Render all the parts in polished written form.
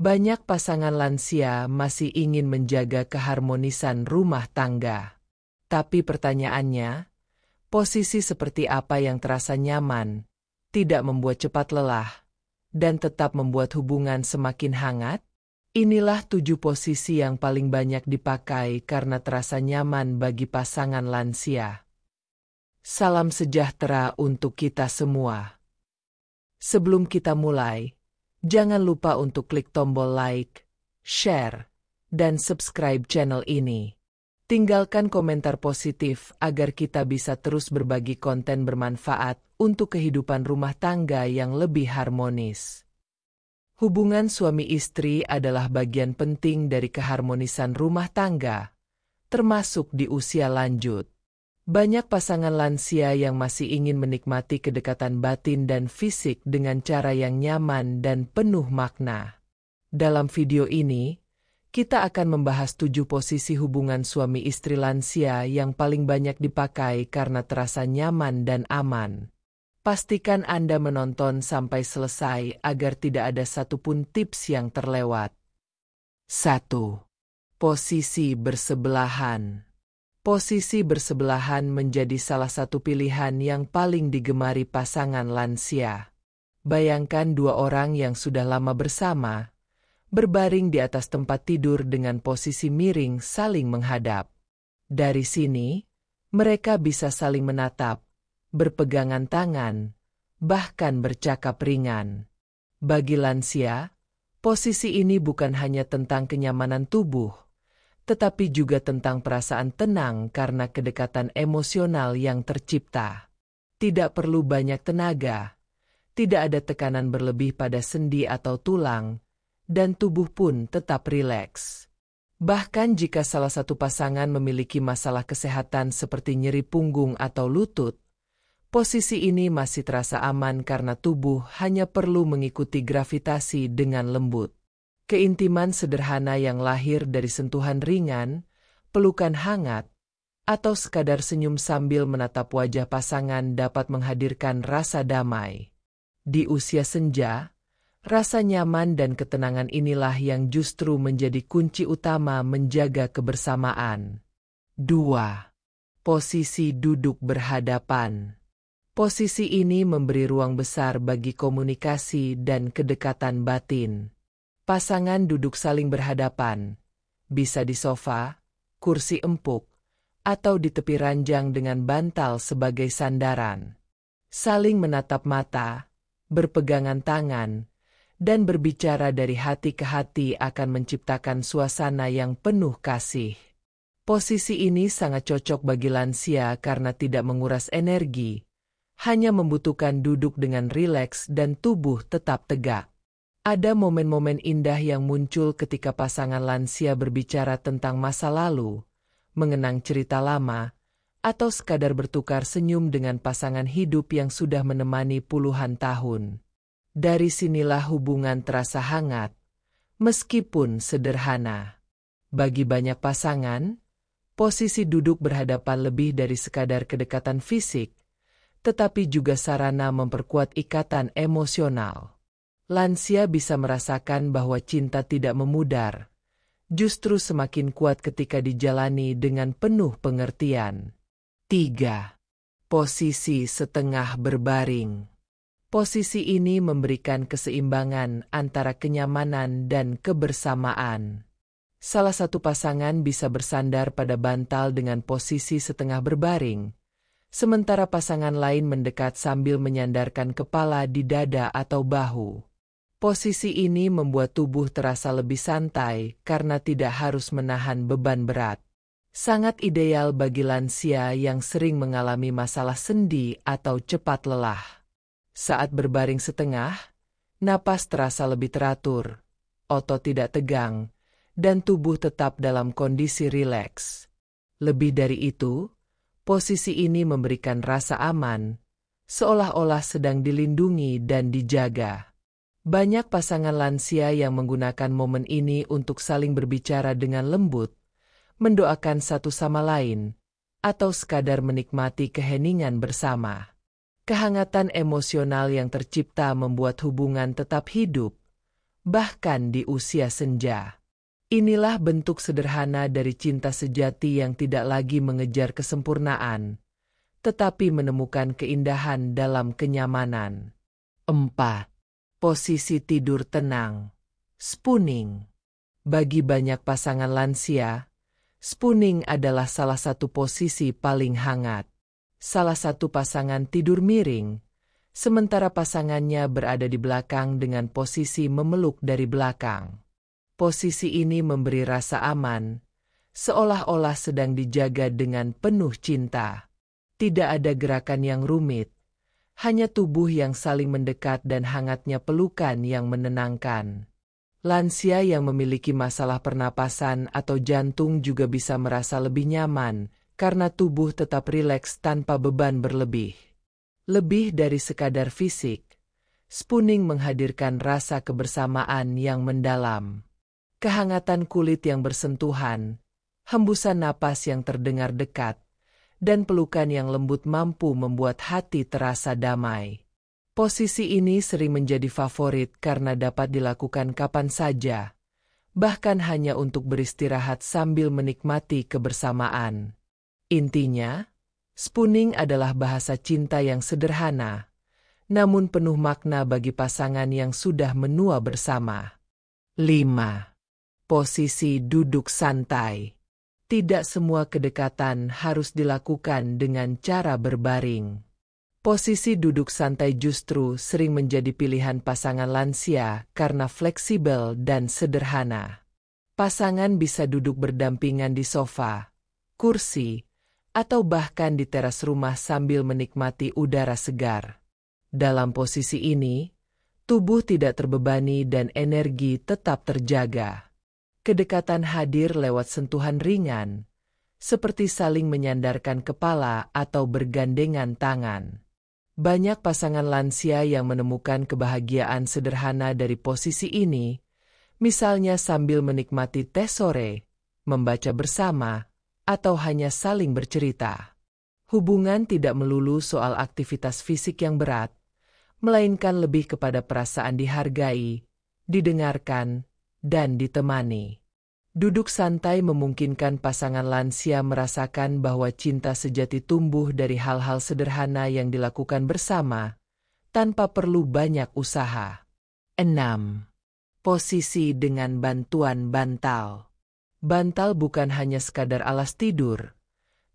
Banyak pasangan lansia masih ingin menjaga keharmonisan rumah tangga. Tapi pertanyaannya, posisi seperti apa yang terasa nyaman, tidak membuat cepat lelah, dan tetap membuat hubungan semakin hangat? Inilah 7 posisi yang paling banyak dipakai karena terasa nyaman bagi pasangan lansia. Salam sejahtera untuk kita semua. Sebelum kita mulai, jangan lupa untuk klik tombol like, share, dan subscribe channel ini. Tinggalkan komentar positif agar kita bisa terus berbagi konten bermanfaat untuk kehidupan rumah tangga yang lebih harmonis. Hubungan suami istri adalah bagian penting dari keharmonisan rumah tangga, termasuk di usia lanjut. Banyak pasangan lansia yang masih ingin menikmati kedekatan batin dan fisik dengan cara yang nyaman dan penuh makna. Dalam video ini, kita akan membahas 7 posisi hubungan suami istri lansia yang paling banyak dipakai karena terasa nyaman dan aman. Pastikan Anda menonton sampai selesai agar tidak ada satupun tips yang terlewat. 1. Posisi bersebelahan. Posisi bersebelahan menjadi salah satu pilihan yang paling digemari pasangan lansia. Bayangkan 2 orang yang sudah lama bersama, berbaring di atas tempat tidur dengan posisi miring saling menghadap. Dari sini, mereka bisa saling menatap, berpegangan tangan, bahkan bercakap ringan. Bagi lansia, posisi ini bukan hanya tentang kenyamanan tubuh, tetapi juga tentang perasaan tenang karena kedekatan emosional yang tercipta. Tidak perlu banyak tenaga, tidak ada tekanan berlebih pada sendi atau tulang, dan tubuh pun tetap rileks. Bahkan jika salah satu pasangan memiliki masalah kesehatan seperti nyeri punggung atau lutut, posisi ini masih terasa aman karena tubuh hanya perlu mengikuti gravitasi dengan lembut. Keintiman sederhana yang lahir dari sentuhan ringan, pelukan hangat, atau sekadar senyum sambil menatap wajah pasangan dapat menghadirkan rasa damai. Di usia senja, rasa nyaman dan ketenangan inilah yang justru menjadi kunci utama menjaga kebersamaan. 2. Posisi duduk berhadapan. Posisi ini memberi ruang besar bagi komunikasi dan kedekatan batin. Pasangan duduk saling berhadapan, bisa di sofa, kursi empuk, atau di tepi ranjang dengan bantal sebagai sandaran. Saling menatap mata, berpegangan tangan, dan berbicara dari hati ke hati akan menciptakan suasana yang penuh kasih. Posisi ini sangat cocok bagi lansia karena tidak menguras energi, hanya membutuhkan duduk dengan rileks dan tubuh tetap tegak. Ada momen-momen indah yang muncul ketika pasangan lansia berbicara tentang masa lalu, mengenang cerita lama, atau sekadar bertukar senyum dengan pasangan hidup yang sudah menemani puluhan tahun. Dari sinilah hubungan terasa hangat, meskipun sederhana. Bagi banyak pasangan, posisi duduk berhadapan lebih dari sekadar kedekatan fisik, tetapi juga sarana memperkuat ikatan emosional. Lansia bisa merasakan bahwa cinta tidak memudar, justru semakin kuat ketika dijalani dengan penuh pengertian. 3. Posisi setengah berbaring. Posisi ini memberikan keseimbangan antara kenyamanan dan kebersamaan. Salah satu pasangan bisa bersandar pada bantal dengan posisi setengah berbaring, sementara pasangan lain mendekat sambil menyandarkan kepala di dada atau bahu. Posisi ini membuat tubuh terasa lebih santai karena tidak harus menahan beban berat. Sangat ideal bagi lansia yang sering mengalami masalah sendi atau cepat lelah. Saat berbaring setengah, napas terasa lebih teratur, otot tidak tegang, dan tubuh tetap dalam kondisi rileks. Lebih dari itu, posisi ini memberikan rasa aman, seolah-olah sedang dilindungi dan dijaga. Banyak pasangan lansia yang menggunakan momen ini untuk saling berbicara dengan lembut, mendoakan satu sama lain, atau sekadar menikmati keheningan bersama. Kehangatan emosional yang tercipta membuat hubungan tetap hidup, bahkan di usia senja. Inilah bentuk sederhana dari cinta sejati yang tidak lagi mengejar kesempurnaan, tetapi menemukan keindahan dalam kenyamanan. 4. Posisi tidur tenang. Spooning. Bagi banyak pasangan lansia, spooning adalah salah satu posisi paling hangat. Salah satu pasangan tidur miring, sementara pasangannya berada di belakang dengan posisi memeluk dari belakang. Posisi ini memberi rasa aman, seolah-olah sedang dijaga dengan penuh cinta. Tidak ada gerakan yang rumit, hanya tubuh yang saling mendekat dan hangatnya pelukan yang menenangkan. Lansia yang memiliki masalah pernapasan atau jantung juga bisa merasa lebih nyaman karena tubuh tetap rileks tanpa beban berlebih. Lebih dari sekadar fisik, spooning menghadirkan rasa kebersamaan yang mendalam. Kehangatan kulit yang bersentuhan, hembusan napas yang terdengar dekat, dan pelukan yang lembut mampu membuat hati terasa damai. Posisi ini sering menjadi favorit karena dapat dilakukan kapan saja, bahkan hanya untuk beristirahat sambil menikmati kebersamaan. Intinya, spooning adalah bahasa cinta yang sederhana, namun penuh makna bagi pasangan yang sudah menua bersama. 5. Posisi duduk santai. Tidak semua kedekatan harus dilakukan dengan cara berbaring. Posisi duduk santai justru sering menjadi pilihan pasangan lansia karena fleksibel dan sederhana. Pasangan bisa duduk berdampingan di sofa, kursi, atau bahkan di teras rumah sambil menikmati udara segar. Dalam posisi ini, tubuh tidak terbebani dan energi tetap terjaga. Kedekatan hadir lewat sentuhan ringan, seperti saling menyandarkan kepala atau bergandengan tangan. Banyak pasangan lansia yang menemukan kebahagiaan sederhana dari posisi ini, misalnya sambil menikmati teh sore, membaca bersama, atau hanya saling bercerita. Hubungan tidak melulu soal aktivitas fisik yang berat, melainkan lebih kepada perasaan dihargai, didengarkan, dan ditemani. Duduk santai memungkinkan pasangan lansia merasakan bahwa cinta sejati tumbuh dari hal-hal sederhana yang dilakukan bersama, tanpa perlu banyak usaha. 6. Posisi dengan bantuan bantal. Bantal bukan hanya sekadar alas tidur,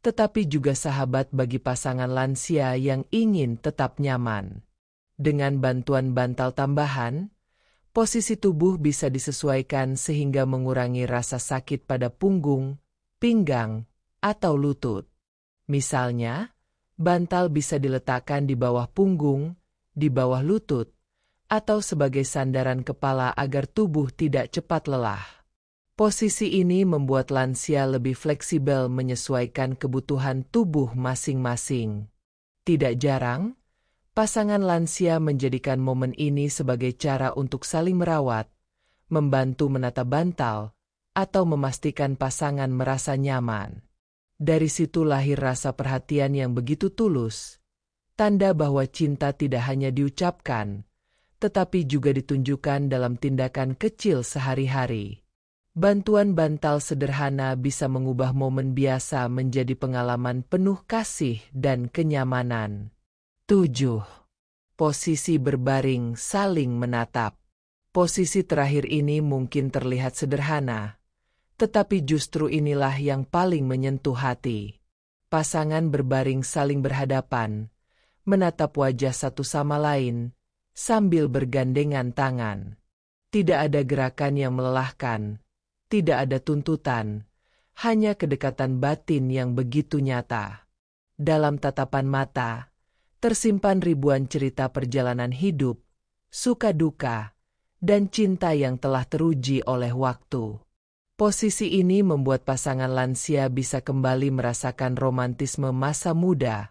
tetapi juga sahabat bagi pasangan lansia yang ingin tetap nyaman. Dengan bantuan bantal tambahan, posisi tubuh bisa disesuaikan sehingga mengurangi rasa sakit pada punggung, pinggang, atau lutut. Misalnya, bantal bisa diletakkan di bawah punggung, di bawah lutut, atau sebagai sandaran kepala agar tubuh tidak cepat lelah. Posisi ini membuat lansia lebih fleksibel menyesuaikan kebutuhan tubuh masing-masing. Tidak jarang, pasangan lansia menjadikan momen ini sebagai cara untuk saling merawat, membantu menata bantal, atau memastikan pasangan merasa nyaman. Dari situ lahir rasa perhatian yang begitu tulus, tanda bahwa cinta tidak hanya diucapkan, tetapi juga ditunjukkan dalam tindakan kecil sehari-hari. Bantuan bantal sederhana bisa mengubah momen biasa menjadi pengalaman penuh kasih dan kenyamanan. 7. Posisi berbaring saling menatap. Posisi terakhir ini mungkin terlihat sederhana, tetapi justru inilah yang paling menyentuh hati. Pasangan berbaring saling berhadapan, menatap wajah satu sama lain, sambil bergandengan tangan. Tidak ada gerakan yang melelahkan, tidak ada tuntutan, hanya kedekatan batin yang begitu nyata. Dalam tatapan mata, tersimpan ribuan cerita perjalanan hidup, suka duka, dan cinta yang telah teruji oleh waktu. Posisi ini membuat pasangan lansia bisa kembali merasakan romantisme masa muda,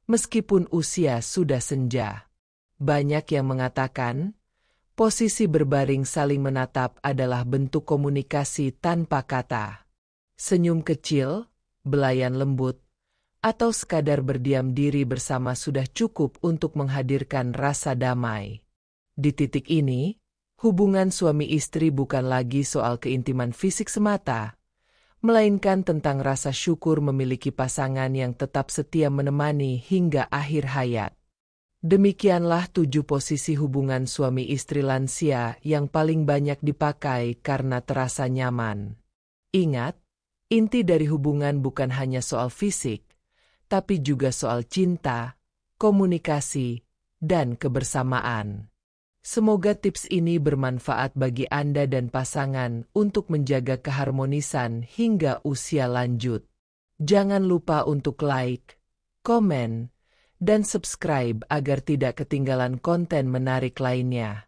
meskipun usia sudah senja. Banyak yang mengatakan, posisi berbaring saling menatap adalah bentuk komunikasi tanpa kata. Senyum kecil, belayan lembut, atau sekadar berdiam diri bersama sudah cukup untuk menghadirkan rasa damai. Di titik ini, Hubungan suami istri bukan lagi soal keintiman fisik semata, melainkan tentang rasa syukur memiliki pasangan yang tetap setia menemani hingga akhir hayat. Demikianlah 7 posisi hubungan suami istri lansia yang paling banyak dipakai karena terasa nyaman. Ingat, inti dari hubungan bukan hanya soal fisik, tapi juga soal cinta, komunikasi, dan kebersamaan. Semoga tips ini bermanfaat bagi Anda dan pasangan untuk menjaga keharmonisan hingga usia lanjut. Jangan lupa untuk like, komen, dan subscribe agar tidak ketinggalan konten menarik lainnya.